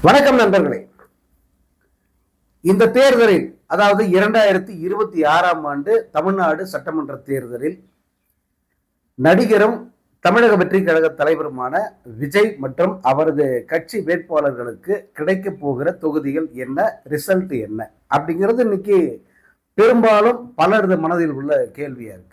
வணக்கம் நண்பர்களே. இந்த தேர்தலில், அதாவது 2026ஆம் ஆண்டு தமிழ்நாடு சட்டமன்ற தேர்தலில் நடிகரும் தமிழக வெற்றி கழக தலைவருமான விஜய் மற்றும் அவரது கட்சி வேட்பாளர்களுக்கு கிடைக்க போகிற தொகுதிகள் என்ன, ரிசல்ட் என்ன அப்படிங்கிறது இன்னைக்கு பெரும்பாலும் பலரது மனதில் உள்ள கேள்வியா இருக்கு.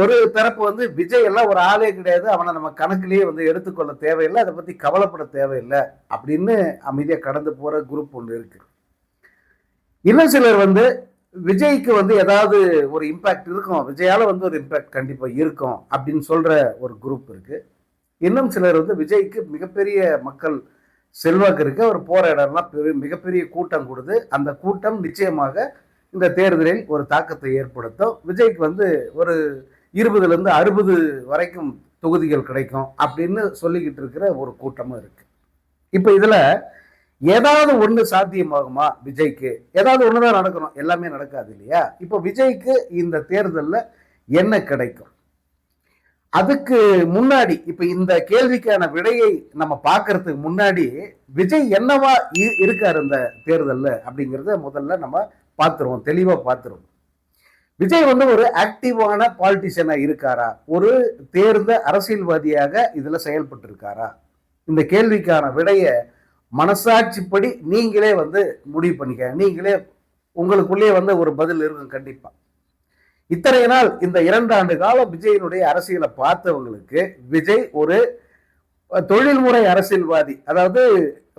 ஒரு தரப்பு விஜய் எல்லாம் ஒரு ஆளே கிடையாது, அவனை நம்ம கணக்கிலேயே எடுத்துக்கொள்ள தேவையில்லை, அதை பத்தி கவலைப்பட தேவையில்லை அப்படின்னு அமைதியா கடந்து போற குரூப் ஒன்று இருக்கு. இன்னும் சிலர் விஜய்க்கு ஏதாவது ஒரு இம்பாக்ட் இருக்கும், விஜயால ஒரு இம்பாக்ட் கண்டிப்பா இருக்கும் அப்படின்னு சொல்ற ஒரு குரூப் இருக்கு. இன்னும் சிலர் விஜய்க்கு மிகப்பெரிய மக்கள் செல்வாக்கு இருக்கு, அவர் போற இடம்லாம் மிகப்பெரிய கூட்டம் கொடுத்து அந்த கூட்டம் நிச்சயமாக இந்த தேர்தலில் ஒரு தாக்கத்தை ஏற்படுத்தும். விஜய்க்கு ஒரு 20லேருந்து 60 வரைக்கும் தொகுதிகள் கிடைக்கும் அப்படின்னு சொல்லிக்கிட்டு இருக்கிற ஒரு கூட்டமும் இருக்கு. இப்ப இதுல ஏதாவது ஒண்ணு சாத்தியமாகுமா? விஜய்க்கு ஏதாவது ஒண்ணுதான் நடக்கணும், எல்லாமே நடக்காது இல்லையா? இப்ப விஜய்க்கு இந்த தேர்தல்ல என்ன கிடைக்கும்? அதுக்கு முன்னாடி இப்ப இந்த கேள்விக்கான விடையை நம்ம பார்க்கறதுக்கு முன்னாடி விஜய் என்னவா இருக்காரு இந்த தேர்தல்ல அப்படிங்கிறத முதல்ல நம்ம பார்த்துருவோம், தெளிவா பார்த்துருவோம். விஜய் ஒரு ஆக்டிவான பாலிட்டிஷியனா இருக்காரா, ஒரு தேர்ந்த அரசியல்வாதியாக இதுல செயல்பட்டு இருக்காரா? இந்த கேள்விக்கான விடைய மனசாட்சிப்படி நீங்களே முடிவு பண்ணிக்க. நீங்களே உங்களுக்குள்ளே ஒரு பதில் இருக்கும் கண்டிப்பா. இத்தனை நாள் இந்த 2 ஆண்டு காலம் விஜயனுடைய அரசியலை பார்த்தவங்களுக்கு விஜய் ஒரு தொழில்முறை அரசியல்வாதி, அதாவது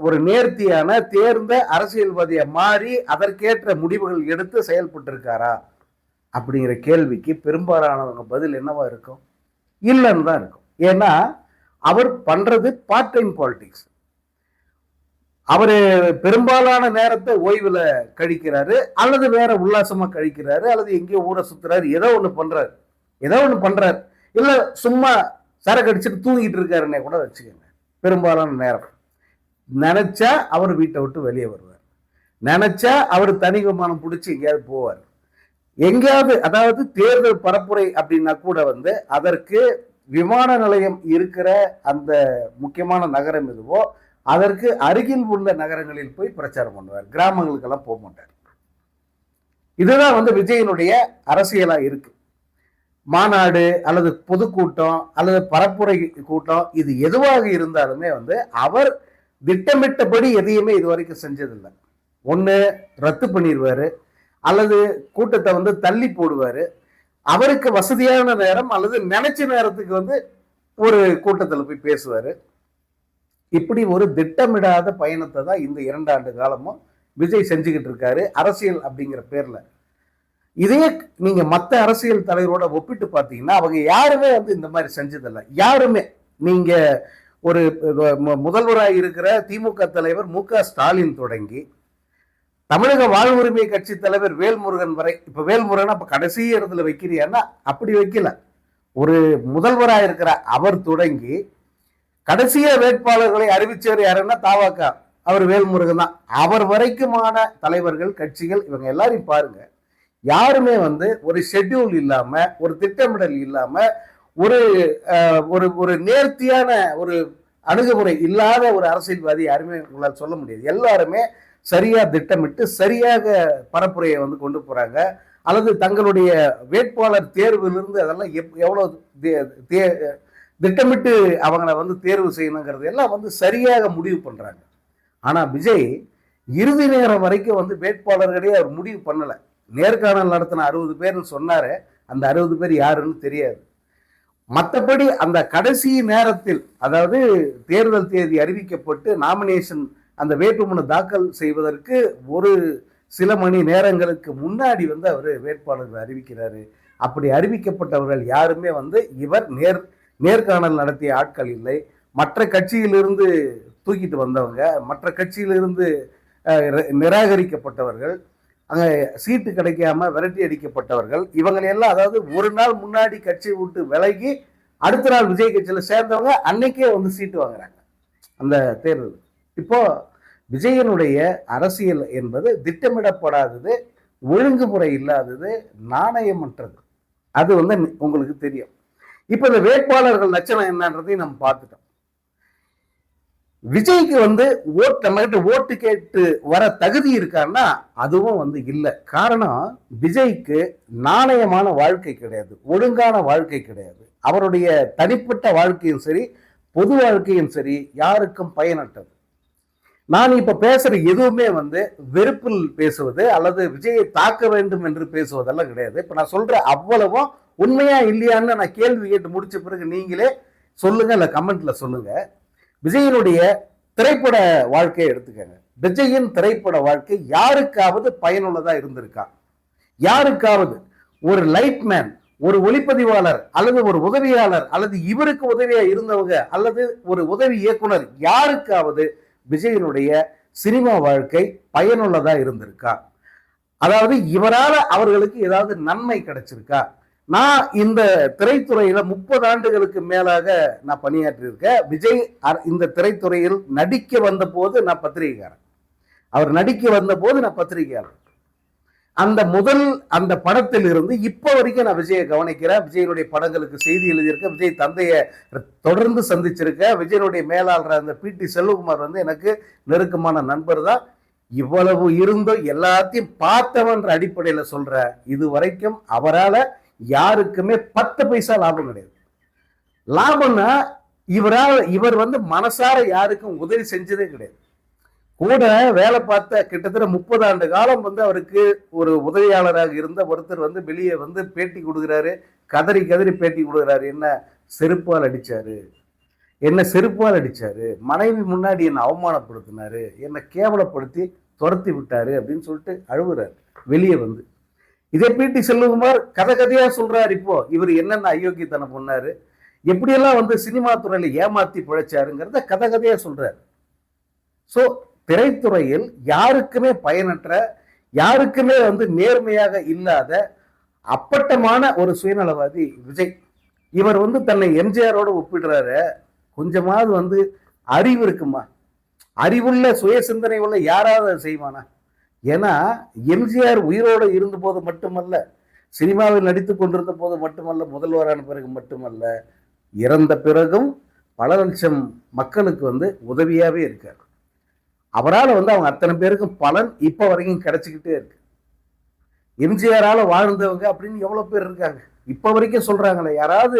ஒரு நேர்த்தியான தேர்ந்த அரசியல்வாதியை மாறி அதற்கேற்ற முடிவுகள் எடுத்து செயல்பட்டு இருக்காரா அப்படிங்கிற கேள்விக்கு பெரும்பாலானவங்க பதில் என்னவா இருக்கும்? இல்லைன்னு தான் இருக்கும். ஏன்னா அவர் பண்றது பார்ட் டைம் பாலிடிக்ஸ். அவரு பெரும்பாலான நேரத்தை ஓய்வுல கழிக்கிறாரு, அல்லது வேற உல்லாசமா கழிக்கிறாரு, அல்லது எங்கேயோ ஊரை சுத்துறாரு, ஏதோ ஒண்ணு பண்றாரு, இல்ல சும்மா சரக்கு அடிச்சுட்டு தூங்கிட்டு இருக்காருன்னே கூட வச்சுக்கோங்க. பெரும்பாலான நேரம் நினைச்சா அவர் வீட்டை விட்டு வெளியே வருவார், நினைச்சா அவர் தனி விமானம் பிடிச்சி எங்கேயாவது போவார். எங்கேயாவது, அதாவது தேர்தல் பரப்புரை அப்படின்னா கூட அதற்கு விமான நிலையம் இருக்கிற அந்த முக்கியமான நகரம் எதுவோ அதற்கு அருகில் உள்ள நகரங்களில் போய் பிரச்சாரம் பண்ணுவார், கிராமங்களுக்கெல்லாம் போக மாட்டார். இதுதான் விஜயனுடைய அரசியலா இருக்கு. மாநாடு அல்லது பொதுக்கூட்டம் அல்லது பரப்புரை கூட்டம் இது எதுவாக இருந்தாலுமே அவர் திட்டமிட்டபடி எதையுமே இதுவரைக்கும் செஞ்சதில்லை. ஒன்று ரத்து பண்ணிடுவாரு, அல்லது கூட்டத்தை தள்ளி போடுவாரு. அவருக்கு வசதியான நேரம் அல்லது நினைச்ச நேரத்துக்கு ஒரு கூட்டத்தில் போய் பேசுவாரு. இப்படி ஒரு திட்டமிடாத பயணத்தை தான் இந்த 2 ஆண்டு காலமும் விஜய் செஞ்சுக்கிட்டு இருக்காரு அரசியல் அப்படிங்கிற பேர்ல. இதே நீங்க மற்ற அரசியல் தலைவரோட ஒப்பிட்டு பார்த்தீங்கன்னா அவங்க யாருமே இந்த மாதிரி செஞ்சதில்லை. யாருமே, நீங்க ஒரு முதல்வராக இருக்கிற திமுக தலைவர் மு.க.ஸ்டாலின் தொடங்கி தமிழக வாழ்வுரிமை கட்சி தலைவர் வேல்முருகன் வரை, இப்ப வேல்முருகன் அப்ப கடைசி இடத்துல வைக்கிறியான்னா அப்படி வைக்கல. ஒரு முதல்வராக இருக்கிற அவர் தொடங்கி கடைசிய வேட்பாளர்களை அறிவிச்சவர் யாருன்னா தாவாக, அவர் வேல்முருகன் தான். அவர் வரைக்குமான தலைவர்கள், கட்சிகள், இவங்க எல்லாரையும் பாருங்க, யாருமே ஒரு ஷெட்யூல் இல்லாம, ஒரு திட்டமிடல் இல்லாம, ஒரு ஒரு நேர்த்தியான ஒரு அணுகுமுறை இல்லாத ஒரு அரசியல்வாதி யாருமே உங்களால் சொல்ல முடியாது. எல்லாருமே சரியா திட்டமிட்டு சரியாக பரப்புரையை கொண்டு போறாங்க, அல்லது தங்களுடைய வேட்பாளர் தேர்விலிருந்து அதெல்லாம் எவ்வளவு திட்டமிட்டு அவங்களை தேர்வு செய்யணுங்கிறது எல்லாம் சரியாக முடிவு பண்றாங்க. ஆனா விஜய் இறுதி நேரம் வரைக்கும் வேட்பாளர்களே அவர் முடிவு பண்ணல. நேர்காணல் நடத்தின 60 பேர்னு சொன்னாரு, அந்த 60 பேர் யாருன்னு தெரியாது. மற்றபடி அந்த கடைசி நேரத்தில், அதாவது தேர்தல் தேதி அறிவிக்கப்பட்டு நாமினேஷன் அந்த வேட்புமனு தாக்கல் செய்வதற்கு ஒரு சில மணி நேரங்களுக்கு முன்னாடி அவர் வேட்பாளர்கள் அறிவிக்கிறாரு. அப்படி அறிவிக்கப்பட்டவர்கள் யாருமே இவர் நேர்காணல் நடத்திய ஆட்கள் இல்லை. மற்ற கட்சியிலிருந்து தூக்கிட்டு வந்தவங்க, மற்ற கட்சியிலிருந்து நிராகரிக்கப்பட்டவர்கள், அங்கே சீட்டு கிடைக்காம விரட்டி அடிக்கப்பட்டவர்கள், இவங்களையெல்லாம், அதாவது ஒரு நாள் முன்னாடி கட்சியை விட்டு விலகி அடுத்த நாள் விஜய் கட்சியில் சேர்ந்தவங்க அன்னைக்கே சீட்டு வாங்குறாங்க அந்த தேர்தல். இப்போ விஜயனுடைய அரசியல் என்பது திட்டமிடப்படாதது, ஒழுங்குமுறை இல்லாதது, நாணயமற்றது. அது உங்களுக்கு தெரியும். இப்ப இந்த வேட்பாளர்கள் லட்சணம் என்னன்றதையும் நம்ம பார்த்துட்டோம். விஜய்க்கு வந்து நம்ம கிட்ட ஓட்டு கேட்டு வர தகுதி இருக்கான்னா அதுவும் வந்து இல்லை. காரணம், விஜய்க்கு நாணயமான வாழ்க்கை கிடையாது, ஒழுங்கான வாழ்க்கை கிடையாது. அவருடைய தனிப்பட்ட வாழ்க்கையும் சரி, பொது வாழ்க்கையும் சரி, யாருக்கும் பயனற்றது. நான் இப்ப பேசுற எதுவுமே வந்து வெறுப்பில் பேசுவது அல்லது விஜயை தாக்க வேண்டும் என்று பேசுவதெல்லாம் கிடையாது. இப்ப நான் சொல்ற அவ்வளவும் உண்மையா இல்லையான்னு நான் கேள்வி கேட்டு முடிச்ச பிறகு நீங்களே சொல்லுங்க, இல்ல கமெண்ட்ல சொல்லுங்க. விஜயனுடைய திரைப்பட வாழ்க்கையை எடுத்துக்கங்க. விஜயின் திரைப்பட வாழ்க்கை யாருக்காவது பயனுள்ளதா இருந்திருக்கா? யாருக்காவது ஒரு லைட்மேன், ஒரு ஒளிப்பதிவாளர் அல்லது ஒரு உதவியாளர் அல்லது இவருக்கு உதவியா இருந்தவங்க அல்லது ஒரு உதவி இயக்குனர் யாருக்காவது விஜயனுடைய சினிமா வாழ்க்கை பயனுள்ளதா இருந்திருக்கா? அதாவது இவரால் அவர்களுக்கு ஏதாவது நன்மை கிடைச்சிருக்கா? நான் இந்த திரைத்துறையில 30 ஆண்டுகளுக்கு மேலாக நான் பணியாற்றி இருக்கேன். விஜய் இந்த திரைத்துறையில் நடிக்க வந்த போது நான் பத்திரிகைக்காரன், அவர் நடிக்க வந்த போது நான் பத்திரிகையாளர். அந்த படத்தில் இருந்து இப்ப வரைக்கும் நான் விஜயை கவனிக்கிறேன். விஜயனுடைய படங்களுக்கு செய்தி எழுதியிருக்கேன். விஜய் தந்தையை தொடர்ந்து சந்திச்சிருக்கேன். விஜயனுடைய மேலாளர் அந்த PT செல்வகுமார் வந்து எனக்கு நெருக்கமான நண்பர் தான். இவ்வளவு இருந்தும் எல்லாத்தையும் பார்த்தவன்ற அடிப்படையில் சொல்ற, இது வரைக்கும் அவரால் யாருக்குமே 10 பைசா லாபம் கிடையாது. லாபம்னா இவர் வந்து மனசார யாருக்கும் உதவி செஞ்சதே கிடையாது. கூட வேலை பார்த்த கிட்டத்தட்ட 30 ஆண்டு காலம் வந்து அவருக்கு ஒரு உதவியாளராக இருந்த ஒருத்தர் வந்து வெளியே வந்து பேட்டி கொடுக்குறாரு, கதறி கதறி பேட்டி கொடுக்குறாரு. என்ன செருப்பால் அடிச்சாரு, என்ன செருப்பால் அடிச்சாரு, மனைவி முன்னாடி என்னை அவமானப்படுத்தினாரு, என்னை கேவலப்படுத்தி துரத்தி விட்டாரு அப்படின்னு சொல்லிட்டு அழுகுறாரு வெளியே வந்து. இதே PT செல்வகுமார் கதை கதையா சொல்றாரு. இப்போ இவர் என்னென்ன அயோக்கியத்தனம் பண்ணாரு, எப்படியெல்லாம் வந்து சினிமா துறையில ஏமாத்தி பிழைச்சாருங்கிறத கதை கதையா சொல்றாரு. ஸோ திரைத்துறையில் யாருக்குமே பயனற்ற, யாருக்குமே வந்து நேர்மையாக இல்லாத அப்பட்டமான ஒரு சுயநலவாதி விஜய். இவர் வந்து தன்னை MJR-ஓட ஒப்பிடுறாரு. கொஞ்சமாவது வந்து அறிவு இருக்குமா? அறிவுள்ள சுய சிந்தனை உள்ள யாராவது செய்வானா? ஏன்னா MJR உயிரோடு இருந்த போது மட்டுமல்ல, சினிமாவில் நடித்து கொண்டிருந்த போது மட்டுமல்ல, முதல்வரான பிறகு மட்டுமல்ல, இறந்த பிறகும் பல லட்சம் மக்களுக்கு வந்து உதவியாவே இருக்கார். அவரால் வந்து அவங்க அத்தனை பேருக்கும் பலன் இப்ப வரைக்கும் கிடைச்சிக்கிட்டே இருக்கு. MJR-ஆல வாழ்ந்தவங்க அப்படின்னு எவ்வளவு பேர் இருக்காங்க இப்ப வரைக்கும் சொல்றாங்களே. யாராவது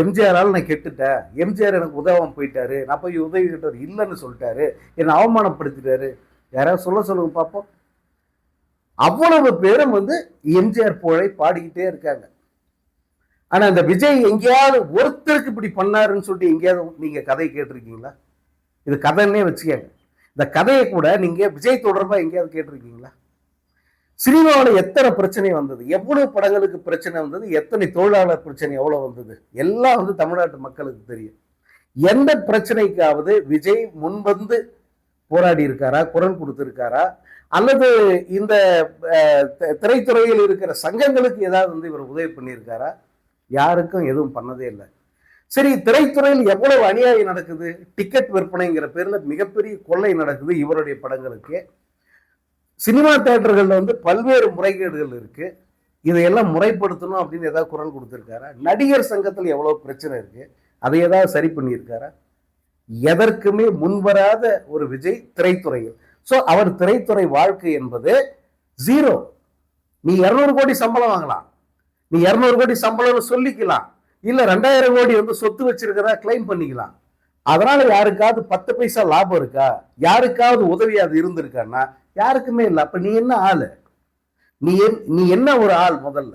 MJR-ஆல நான் கெட்டுட்டேன், MJR எனக்கு உதவாம போயிட்டாரு, நான் போய் உதவி கிட்டவர் இல்லைன்னு சொல்லிட்டாரு, என்னை அவமானப்படுத்திட்டாரு, யாராவது சொல்லுங்க பார்ப்போம். அவ்வளவு பேரும் வந்து MJR புகழை பாடிக்கிட்டே இருக்காங்க. ஆனா இந்த விஜய் எங்கேயாவது ஒருத்தருக்கு இப்படி பண்ணாருன்னு சொல்லிட்டு எங்கேயாவது நீங்க கதை கேட்டிருக்கீங்களா? இது கதைன்னே வச்சுக்கங்க. இந்த கதையை கூட நீங்க விஜய் தொடர்பா எங்கேயாவது கேட்டிருக்கீங்களா? சினிமாவில் எத்தனை பிரச்சனை வந்தது, எவ்வளவு படங்களுக்கு பிரச்சனை வந்தது, எத்தனை தொழிலாளர் பிரச்சனை எவ்வளவு வந்தது, எல்லாம் வந்து தமிழ்நாட்டு மக்களுக்கு தெரியும். எந்த பிரச்சனைக்காவது விஜய் முன்வந்து போராடி இருக்காரா, குரல் கொடுத்திருக்காரா? அல்லது இந்த திரைத்துறையில் இருக்கிற சங்கங்களுக்கு ஏதாவது வந்து இவர் உதவி பண்ணியிருக்காரா? யாருக்கும் எதுவும் பண்ணதே இல்லை. சரி, திரைத்துறையில் எவ்வளவு அநியாயம் நடக்குது, டிக்கெட் விற்பனைங்கிற பேர்ல மிகப்பெரிய கொள்ளை நடக்குது இவருடைய படங்களுக்கு. சினிமா தியேட்டர்கள்ல வந்து பல்வேறு முறைகேடுகள் இருக்கு. இதையெல்லாம் முறைப்படுத்தணும் அப்படின்னு ஏதாவது குரல் கொடுத்திருக்காரா? நடிகர் சங்கத்தில் எவ்வளவு பிரச்சனை இருக்கு, அதை ஏதாவது சரி பண்ணியிருக்காரா? எதற்குமே முன்வராத ஒரு விஜய் திரைத்துறையில். ஸோ அவர் திரைத்துறை வாழ்க்கை என்பது ஜீரோ. நீ 200 கோடி சம்பளம் வாங்கலாம், நீ 200 கோடி சம்பளம் சொல்லிக்கலாம், இல்ல 2000 கோடி வந்து சொத்து வச்சிருக்கிறதா கிளைம் பண்ணிக்கலாம். அதனால யாருக்காவது 10 பைசா லாபம் இருக்கா? யாருக்காவது உதவி அது இருந்திருக்கான்னா யாருக்குமே இல்லை. அப்ப நீ என்ன ஆளு? நீ என்ன ஒரு ஆள் முதல்ல?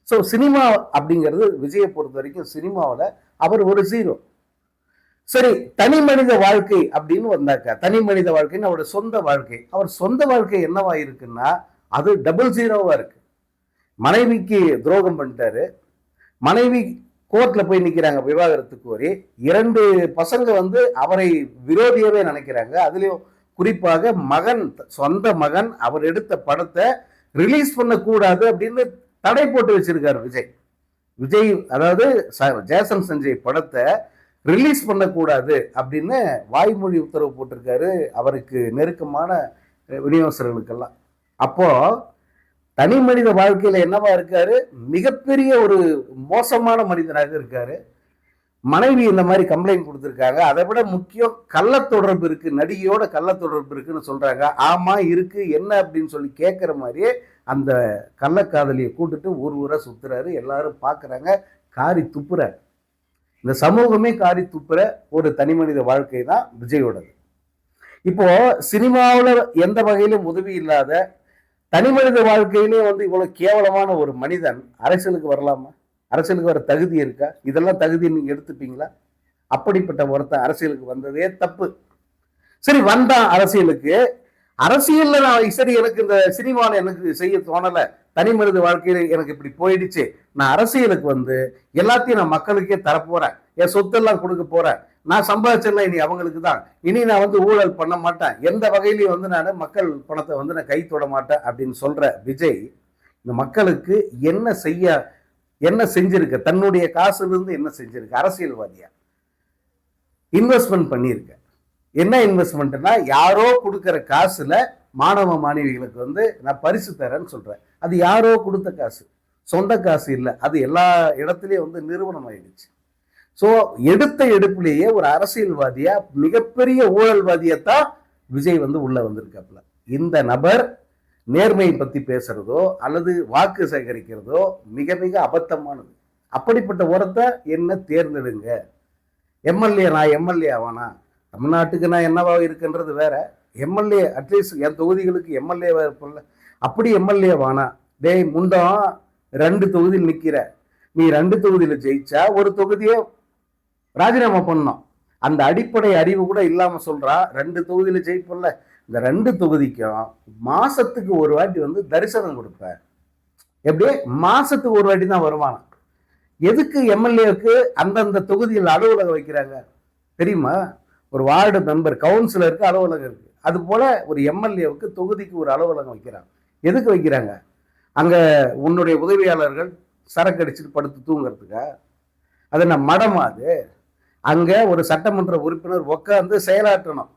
ஸோ சினிமா அப்படிங்கிறது விஜயை பொறுத்த வரைக்கும் சினிமாவில் அவர் ஒரு ஜீரோ. சரி, தனி மனித வாழ்க்கை அப்படின்னு வந்தாக்கா, தனி மனித வாழ்க்கைன்னு அவரோட சொந்த வாழ்க்கை, அவர் சொந்த வாழ்க்கை என்னவா இருக்குன்னா அது டபுள் ஜீரோவா இருக்கு. மனைவிக்கு துரோகம் பண்ணிட்டாரு, மனைவி கோர்ட்ல போய் நிக்கிறாங்க விவாகரத்து கோரி, 2 பசங்க வந்து அவரை விரோதியவே நினைக்கிறாங்க. அதுலயும் குறிப்பாக மகன், சொந்த மகன் அவர் எடுத்த படத்தை ரிலீஸ் பண்ணக்கூடாது அப்படின்னு தடை போட்டு வச்சிருக்காரு விஜய். அதாவது ஜேசன் சஞ்சய் படத்தை ரிலீஸ் பண்ணக்கூடாது அப்படின்னு வாய்மொழி உத்தரவு போட்டிருக்காரு அவருக்கு நெருக்கமான விநியோகஸ்தர்களுக்கெல்லாம். அப்போ தனி மனித வாழ்க்கையில என்னவா இருக்காரு? மிகப்பெரிய ஒரு மோசமான மனிதனாக இருக்காரு. மனைவி இந்த மாதிரி கம்ப்ளைண்ட் கொடுத்துருக்காங்க. அதை விட முக்கியம் கள்ள தொடர்பு இருக்கு, நடிகையோட கள்ள தொடர்பு இருக்குன்னு சொல்றாங்க. ஆமா இருக்கு, என்ன அப்படின்னு சொல்லி கேட்குற மாதிரியே அந்த கள்ளக்காதலியை கூட்டுட்டு ஊர் ஊரா சுத்துறாரு. எல்லாரும் பார்க்குறாங்க, காரி துப்புறாரு. இந்த சமூகமே காரி துப்புற ஒரு தனி மனித வாழ்க்கை தான் விஜயோடது. இப்போ சினிமாவில் எந்த வகையிலும் உதவி இல்லாத தனி மனித வாழ்க்கையிலே வந்து இவ்வளவு கேவலமான ஒரு மனிதன் அரசியலுக்கு வரலாமா? அரசியலுக்கு வர தகுதி இருக்கா? இதெல்லாம் தகுதி நீங்க எடுத்துப்பீங்களா? அப்படிப்பட்ட ஒருத்தன் அரசியலுக்கு வந்ததே தப்பு. சரி, வந்தான் அரசியலுக்கு. அரசியல்ல நான் சரி, எனக்கு இந்த சினிமாவில் எனக்கு செய்ய தோணலை, தனி மனித வாழ்க்கையில எனக்கு இப்படி போயிடுச்சு, நான் அரசியலுக்கு வந்து எல்லாத்தையும் நான் மக்களுக்கே தரப்போறேன், என் சொத்தெல்லாம் கொடுக்க போறேன், நான் சம்பாதிச்செல்லாம் இனி அவங்களுக்கு தான், இனி நான் வந்து ஊழல் பண்ண மாட்டேன், எந்த வகையிலையும் வந்து நான் மக்கள் பணத்தை வந்து நான் கை தொட மாட்டேன் அப்படின்னு சொல்ற விஜய் இந்த மக்களுக்கு என்ன செஞ்சிருக்க, தன்னுடைய காசுல இருந்து என்ன செஞ்சிருக்க? அரசியல்வாதியா இன்வெஸ்ட்மெண்ட் பண்ணியிருக்க. என்ன இன்வெஸ்ட்மெண்ட்னா, யாரோ கொடுக்கிற காசுல மாணவ மாணவிகளுக்கு வந்து நான் பரிசு தரேன்னு சொல்றேன். அது யாரோ கொடுத்த காசு, சொந்த காசு இல்லை. அது எல்லா இடத்துலயும் வந்து நிறுவனம் ஆயிடுச்சு. ஸோ எடுத்த எடுப்புலேயே ஒரு அரசியல்வாதியா, மிகப்பெரிய ஊழல்வாதியத்தான் விஜய் வந்து உள்ள வந்திருக்காப்புல. இந்த நபர் நேர்மையை பத்தி பேசுறதோ அல்லது வாக்கு சேகரிக்கிறதோ மிக மிக அபத்தமானது. அப்படிப்பட்ட ஒருத்த என்ன தேர்ந்தெடுங்க. எம்எல்ஏ, நான் எம்எல்ஏ ஆவானா? தமிழ்நாட்டுக்கு நான் என்னவா இருக்குன்றது வேற. எம்எல்ஏ அட்லீஸ்ட் என் தொகுதிகளுக்கு எம்எல்ஏவா இருப்பல. அப்படி எம்எல்ஏ வானா? டேய் முண்டம், 2 தொகுதியில் நிற்கிற, நீ 2 தொகுதியில் ஜெயிச்சா ஒரு தொகுதியை ராஜினாமா பண்ணோம். அந்த அடிப்படை அறிவு கூட இல்லாம சொல்றா 2 தொகுதியில் ஜெயிப்பல்ல. இந்த 2 தொகுதிக்கும் மாசத்துக்கு ஒரு வாட்டி வந்து தரிசனம் கொடுப்பேன். எப்படியே மாசத்துக்கு ஒரு வாட்டி தான் வருமானம். எதுக்கு எம்எல்ஏவுக்கு அந்தந்த தொகுதியில் அலுவலகம் வைக்கிறாங்க தெரியுமா? ஒரு வார்டு மெம்பர், கவுன்சிலருக்கு அலுவலகம் இருக்கு. அது போல ஒரு எம்எல்ஏவுக்கு தொகுதிக்கு ஒரு அலுவலகம் வைக்கிறாங்க. எதுக்கு வைக்கிறாங்க? அங்க உன்னுடைய உதவியாளர்கள் சரக்கு அடிச்சுட்டு படுத்து தூங்குறதுக்கா? அது என்ன மடமா? அது அங்க ஒரு சட்டமன்ற உறுப்பினர் உட்காந்து செயலாற்றணும்.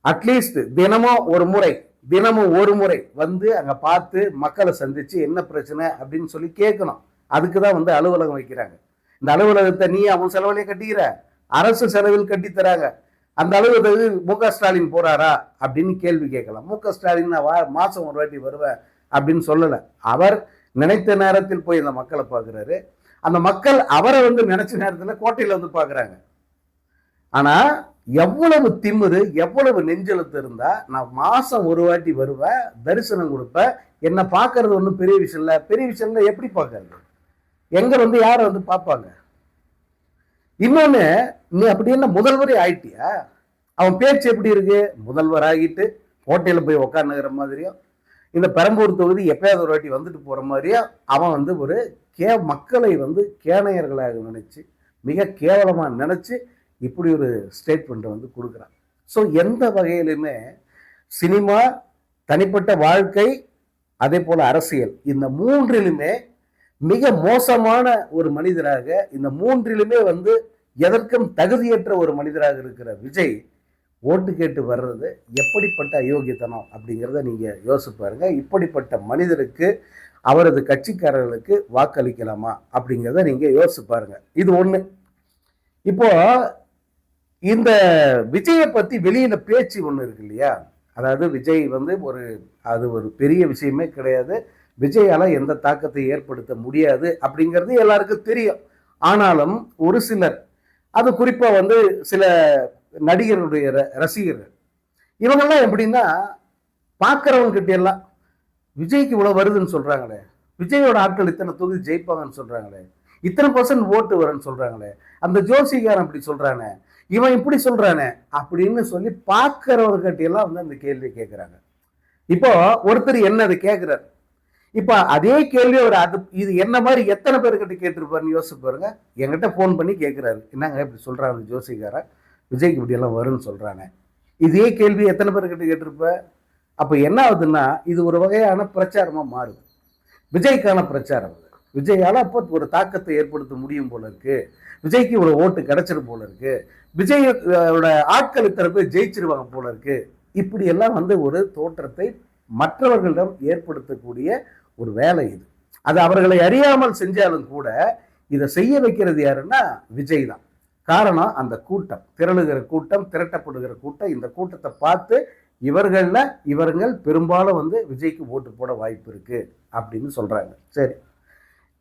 அட்லீஸ்ட் தினமும் ஒரு முறை வந்து அங்க பார்த்து மக்களை சந்திச்சு என்ன பிரச்சனை அப்படின்னு சொல்லி கேட்கணும். அதுக்குதான் வந்து அலுவலகம் வைக்கிறாங்க. இந்த அலுவலகத்தை நீ அவன் செலவிலே கட்டிக்கிற, அரசு செலவில் கட்டி தராங்க. அந்த அலுவலகத்துக்கு மு.க. ஸ்டாலின் போறாரா அப்படின்னு கேள்வி கேட்கலாம். மு.க. ஸ்டாலின் நான் மாசம் ஒரு வாட்டி வருவேன் அப்படின்னு சொல்லல. அவர் நினைத்த நேரத்தில் போய் இந்த மக்களை பார்க்கிறாரு. அந்த மக்கள் அவரை வந்து நினைச்ச நேரத்தில் கோட்டையில வந்து பார்க்குறாங்க. ஆனா எவ்வளவு திமிரு, எவ்வளவு நெஞ்செழுத்து இருந்தா நான் மாசம் ஒரு வாட்டி வருவேன், தரிசனம் கொடுப்பேன், என்ன பார்க்கறது ஒன்றும் பெரிய விஷயம் இல்லை. பெரிய விஷயம் இல்லை எப்படி பார்க்கறது? எங்க வந்து யாரை வந்து பார்ப்பாங்க? இன்னொன்னு, நீ அப்படி என்ன முதல்வரே ஆயிட்டியா? அவன் பேச்சு எப்படி இருக்கு? முதல்வர் ஆகிட்டு கோட்டையில போய் உக்காந்துக்கிற மாதிரியும், இந்த பெரம்பூர் தொகுதி எப்பயாவது ஒரு வாட்டி வந்துட்டு போற மாதிரியும் அவன் வந்து ஒரு மக்களை வந்து கேணையர்களாக நினைச்சு, மிக கேவலமா நினைச்சு இப்படி ஒரு ஸ்டேட்மெண்ட் வந்து கொடுக்குறான். ஸோ எந்த வகையிலுமே சினிமா, தனிப்பட்ட வாழ்க்கை, அதே போல அரசியல், இந்த மூன்றிலுமே மிக மோசமான ஒரு மனிதராக, இந்த மூன்றிலுமே வந்து எதற்கும் தகுதியற்ற ஒரு மனிதராக இருக்கிற விஜய் ஓட்டு கேட்டு வர்றது எப்படிப்பட்ட அயோக்கியத்தனம் அப்படிங்கிறத நீங்க யோசிச்சு பாருங்க. இப்படிப்பட்ட மனிதருக்கு அவரது கட்சிக்காரர்களுக்கு வாக்களிக்கலாமா அப்படிங்கிறத நீங்க யோசிச்சு பாருங்க. இது ஒண்ணு. இப்போ இந்த விஜயை பத்தி வெளியில பேச்சு ஒண்ணு இருக்கு இல்லையா? அதாவது விஜய் வந்து அது ஒரு பெரிய விஷயமே கிடையாது, விஜயால எந்த தாக்கத்தை ஏற்படுத்த முடியாது அப்படிங்கிறது எல்லாருக்கும் தெரியும். ஆனாலும் ஒரு சிலர், அது குறிப்பா வந்து சில நடிகர்களுடைய ரசிகர்கள், இவங்கெல்லாம் எப்படின்னா பார்க்கறவங்க கிட்ட எல்லாம் விஜய்க்கு இவ்வளவு வருதுன்னு சொல்றாங்களே, விஜயோட ஆட்கள் இத்தனை தொகுதி ஜெயிப்பாங்கன்னு சொல்றாங்களே, இத்தனை % ஓட்டு வரும்னு சொல்றாங்களே, அந்த ஜோசிகாரன் அப்படி சொல்றானே, இவன் இப்படி சொல்றானே அப்படின்னு சொல்லி பார்க்கறவர்கிட்ட எல்லாம் வந்து அந்த கேள்வி கேட்கிறாங்க. இப்போ ஒருத்தர் என்ன அதை கேட்கிறார். இப்ப அதே கேள்வி இது என்ன மாதிரி எத்தனை பேர்கிட்ட கேட்டிருப்பாருன்னு யோசிச்சு பாருங்க. என்கிட்ட போன் பண்ணி கேட்கிறாரு, என்னங்க இப்படி சொல்றாங்க ஜோசிகாரன், விஜய்க்கு இப்படி எல்லாம் வரும்னு சொல்றானே. இதே கேள்வி எத்தனை பேர்கிட்ட கேட்டிருப்ப? அப்ப என்ன ஆகுதுன்னா, இது ஒரு வகையான பிரச்சாரமா மாறுது, விஜய்க்கான பிரச்சாரம். விஜயால அப்போ ஒரு தாக்கத்தை ஏற்படுத்த முடியும் போல இருக்கு, விஜய்க்கு இவ்வளவு ஓட்டு கிடைச்சிடும் போல இருக்கு, விஜயோட ஆட்கள் இத்தனை பேர் ஜெயிச்சிருவாங்க போல இருக்கு, இப்படி எல்லாம் வந்து ஒரு தோற்றத்தை மற்றவர்களிடம் ஏற்படுத்தக்கூடிய ஒரு வேலை இது. அது அவர்களை அறியாமல் செஞ்சாலும் கூட இதை செய்ய வைக்கிறது யாருன்னா விஜய் தான். காரணம் அந்த கூட்டம், திரளுகிற கூட்டம், திரட்டப்படுகிற கூட்டம். இந்த கூட்டத்தை பார்த்து இவர்கள் பெரும்பாலும் வந்து விஜய்க்கு ஓட்டு போட வாய்ப்பு இருக்கு அப்படின்னு சொல்றாங்க. சரி,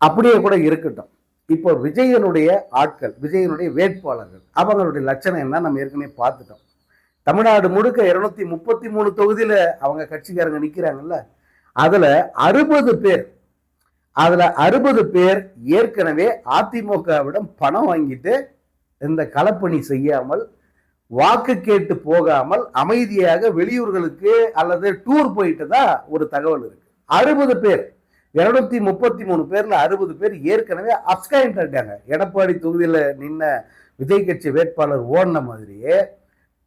அப்படியே கூட இருக்கட்டும். இப்போ விஜயனுடைய ஆட்கள், விஜயனுடைய வேட்பாளர்கள், அவங்களுடைய லட்சணம் என்ன நம்ம ஏற்கனவே பார்த்துட்டோம். தமிழ்நாடு முழுக்க 233 தொகுதியில அவங்க கட்சிக்காரங்க நிக்கிறாங்கல்ல, அதுல 60 பேர் ஏற்கனவே அதிமுகவிடம் பணம் வாங்கிட்டு இந்த களப்பணி செய்யாமல், வாக்கு கேட்டு போகாமல் அமைதியாக வெளியூர்களுக்கு அல்லது டூர் போயிட்டு தான் ஒரு தகவல் இருக்கு. 60 பேர், 233 பேர்ல 60 பேர் ஏற்கனவே அப்ஸ்காயிண்ட் ஆயிட்டாங்க. எடப்பாடி தொகுதியில நின்ன விஜய் கட்சி வேட்பாளர் ஓடின மாதிரியே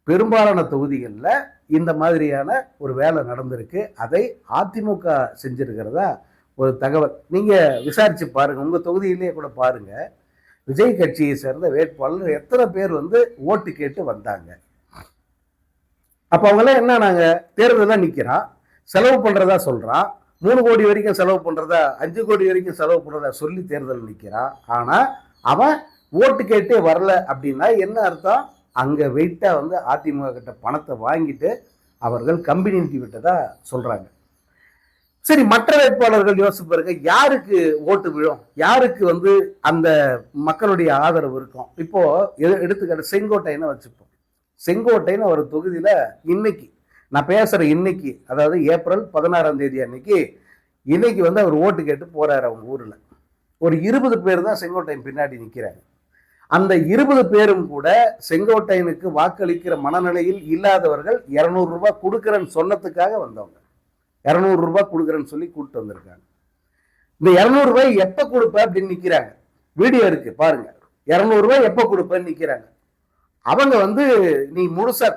பெரும்பாலான தொகுதிகளில் இந்த மாதிரியான ஒரு வேலை நடந்திருக்கு. அதை அதிமுக செஞ்சிருக்கிறதா ஒரு தகவல். நீங்க விசாரிச்சு பாருங்க, உங்க தொகுதியிலேயே கூட பாருங்க, விஜய் கட்சியை சேர்ந்த வேட்பாளர் எத்தனை பேர் வந்து ஓட்டு கேட்டு வந்தாங்க. அப்ப அவங்களாம் என்ன, நாங்க தேர்தல் நிக்கிறான், செலவு பண்றதா சொல்றான், 3 கோடி வரைக்கும் செலவு பண்றதா, 5 கோடி வரைக்கும் செலவு பண்றதா சொல்லி தேர்தல் நிக்கிறான். ஆனா அவன் ஓட்டு கேட்டே வரல அப்படின்னா என்ன அர்த்தம்? அங்க வெயிட்டா வந்து அதிமுக கிட்ட பணத்தை வாங்கிட்டு அவர்கள் கம்பெனி நிறுத்தி விட்டதா சொல்றாங்க. சரி, மற்ற வேட்பாளர்கள் யோசிப்பாருங்க, யாருக்கு ஓட்டு விழும், யாருக்கு வந்து அந்த மக்களுடைய ஆதரவு இருக்கும். இப்போ எடுத்துக்காட்டு செங்கோட்டைன்னு வச்சுப்போம். செங்கோட்டைன்னு ஒரு தொகுதியில இன்னைக்கு நான் பேசுற இன்னைக்கு, அதாவது ஏப்ரல் 16ஆம் தேதி இன்னைக்கு வந்து அவர் ஓட்டு கேட்டு போறாரு. அவங்க ஊர்ல ஒரு 20 பேர் தான் செங்கோட்டையன் பின்னாடி நிக்கிறாங்க. அந்த 20 பேரும் கூட செங்கோட்டையனுக்கு வாக்களிக்கிற மனநிலையில் இல்லாதவர்கள் 200 ரூபாய் கொடுக்குறேன்னு சொன்னதுக்காக வந்தவங்க. 200 ரூபாய் கொடுக்குறேன்னு சொல்லி கூப்பிட்டு வந்திருக்காங்க. இந்த 200 ரூபாய் எப்ப கொடுப்ப அப்படின்னு நிக்கிறாங்க. வீடியோ இருக்கு பாருங்க. 200 ரூபாய் எப்ப கொடுப்பேன்னு நிக்கிறாங்க. அவங்க வந்து நீ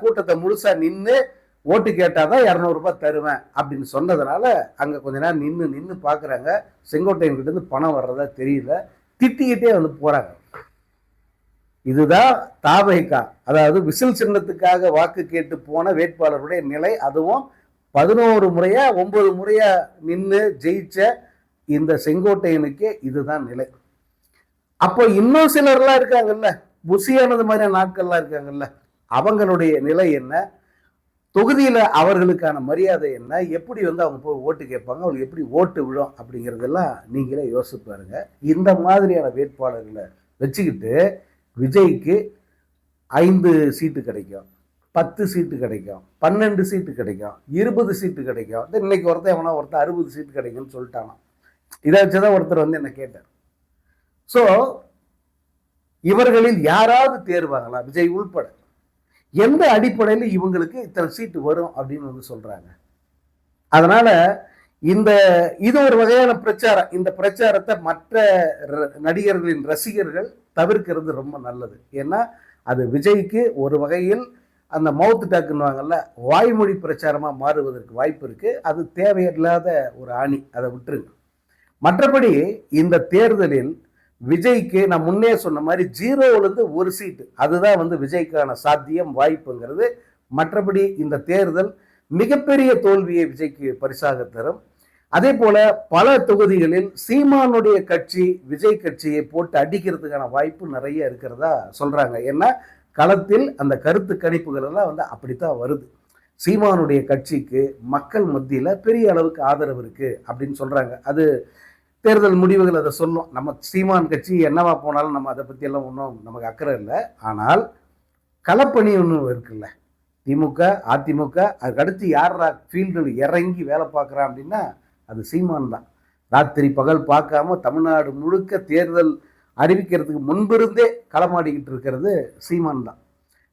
கூட்டத்தை முழுசா நின்று ஓட்டு கேட்டாதான் 200 ரூபாய் தருவேன் அப்படின்னு சொன்னதுனால அங்க கொஞ்ச நேரம் நின்று பாக்குறாங்க. செங்கோட்டையன் கிட்ட இருந்து பணம் வர்றதா தெரியல, திட்டிக்கிட்டே வந்து போறாங்க. இதுதான் தாவேகா, அதாவது விசில் சின்னத்துக்காக வாக்கு கேட்டு போன வேட்பாளருடைய நிலை. அதுவும் 11 முறையா 9 முறையா நின்று ஜெயிச்ச இந்த செங்கோட்டையனுக்கு இதுதான் நிலை. அப்போ இன்னும் சிலர்லாம் இருக்காங்கல்ல, புசியானது மாதிரியான நாட்கள்லாம் இருக்காங்கல்ல, அவங்களுடைய நிலை என்ன, தொகுதியில அவர்களுக்கான மரியாதை என்ன, எப்படி வந்து அவங்க போய் ஓட்டு கேட்பாங்க, அவங்களுக்கு எப்படி ஓட்டு விழும் அப்படிங்கிறதெல்லாம் நீங்களே யோசிச்சு பாருங்க. இந்த மாதிரியான வேட்பாளர்களை வச்சுக்கிட்டு விஜய்க்கு 5 சீட்டு கிடைக்கும், 10 சீட்டு கிடைக்கும், 12 சீட்டு கிடைக்கும், 20 சீட்டு கிடைக்கும். இன்னைக்கு ஒருத்தன் 60 சீட்டு கிடைக்கும்னு சொல்லிட்டானா. இதை வச்சுதான் ஒருத்தர் வந்து என்ன கேட்டார். ஸோ இவர்களில் யாராவது தேர்வாங்களா, விஜய் உள்பட? எந்த அடிப்படையில் இவங்களுக்கு இத்தனை சீட்டு வரும் அப்படின்னு வந்து சொல்றாங்க. அதனால இது ஒரு வகையான பிரச்சாரம். இந்த பிரச்சாரத்தை மற்ற நடிகர்களின் ரசிகர்கள் தவிர்க்கிறது ரொம்ப நல்லது. ஏன்னா அது விஜய்க்கு ஒரு வகையில் அந்த மவுத் டாக்குன்னுவாங்கல்ல, வாய்மொழி பிரச்சாரமா மாறுவதற்கு வாய்ப்பு இருக்கு. அது தேவையில்லாத ஒரு ஆணி, அதை விட்டுருங்க. மற்றபடி இந்த தேர்தலில் விஜய்க்கு நான் முன்னே சொன்ன மாதிரி 0லேருந்து 1 சீட்டு, அதுதான் வந்து விஜய்க்கான சாத்தியம், வாய்ப்புங்கிறது. மற்றபடி இந்த தேர்தல் மிகப்பெரிய தோல்வியை விஜய்க்கு பரிசாக தரும். அதே போல பல தொகுதிகளில் சீமானுடைய கட்சி விஜய் கட்சியை போட்டு அடிக்கிறதுக்கான வாய்ப்பு நிறைய இருக்கிறதா சொல்றாங்க. ஏன்னா களத்தில் அந்த கருத்து கணிப்புகள் எல்லாம் வந்து அப்படித்தான் வருது. சீமானுடைய கட்சிக்கு மக்கள் மத்தியில பெரிய அளவுக்கு ஆதரவு இருக்கு அப்படின்னு சொல்றாங்க. அது தேர்தல் முடிவுகள் அதை சொல்லும். நம்ம சீமான் கட்சி என்னவா போனாலும் நம்ம அதை பத்தி எல்லாம் ஒன்றும் நமக்கு அக்கறை இல்லை. ஆனால் களப்பணி ஒன்று இருக்குல்ல, திமுக அதிமுக, அதுக்கு அடுத்து யாரா ஃபீல்டில் இறங்கி வேலை பார்க்குறான் அப்படின்னா அது சீமான் தான். ராத்திரி பகல் பார்க்காம தமிழ்நாடு முழுக்க தேர்தல் அறிவிக்கிறதுக்கு முன்பிருந்தே களமாடிக்கிட்டு இருக்கிறது சீமான் தான்.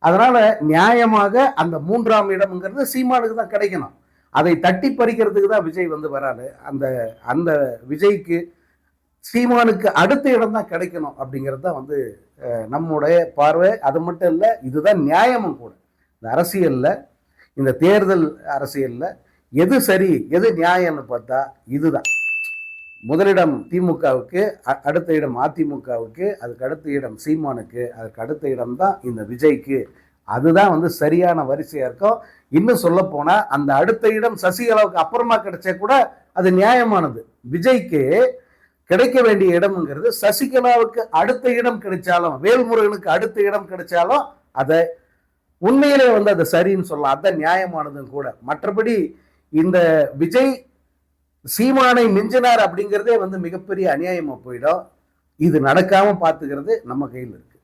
அதனால நியாயமாக அந்த 3ஆம் இடம்ங்கிறது சீமானுக்கு தான் கிடைக்கணும். அதை தட்டி பறிக்கிறதுக்கு தான் விஜய் வந்து வராது. அந்த விஜய்க்கு சீமானுக்கு அடுத்த இடம் தான் கிடைக்கணும் அப்படிங்கிறது தான் வந்து நம்முடைய பார்வை. அது மட்டும் இல்லை, இதுதான் நியாயமும் கூட. இந்த அரசியலில், இந்த தேர்தல் அரசியலில் எது சரி எது நியாயம்னு பார்த்தா இதுதான். முதலிடம் திமுகவுக்கு, அடுத்த இடம் அதிமுகவுக்கு, அதுக்கு அடுத்த இடம் சீமானுக்கு, அதுக்கு அடுத்த இடம் தான் இந்த விஜய்க்கு. அதுதான் வந்து சரியான வரிசையா இருக்கும். இன்னும் சொல்ல போனா அந்த அடுத்த இடம் சசிகலாவுக்கு அப்புறமா கிடைச்சா கூட அது நியாயமானது. விஜய்க்கு கிடைக்க வேண்டிய இடம்ங்கிறது சசிகலாவுக்கு அடுத்த இடம் கிடைச்சாலும், வேல்முருகனுக்கு அடுத்த இடம் கிடைச்சாலும் அதை உண்மையிலே வந்து அதை சரின்னு சொல்லலாம். அதான் நியாயமானதும் கூட. மற்றபடி இந்த விஜய் சீமானை மிஞ்சினார் அப்படிங்கிறதே வந்து மிகப்பெரிய அநியாயமா போயிடும். இது நடக்காம பார்த்துக்கிறது நம்ம கையில் இருக்கு.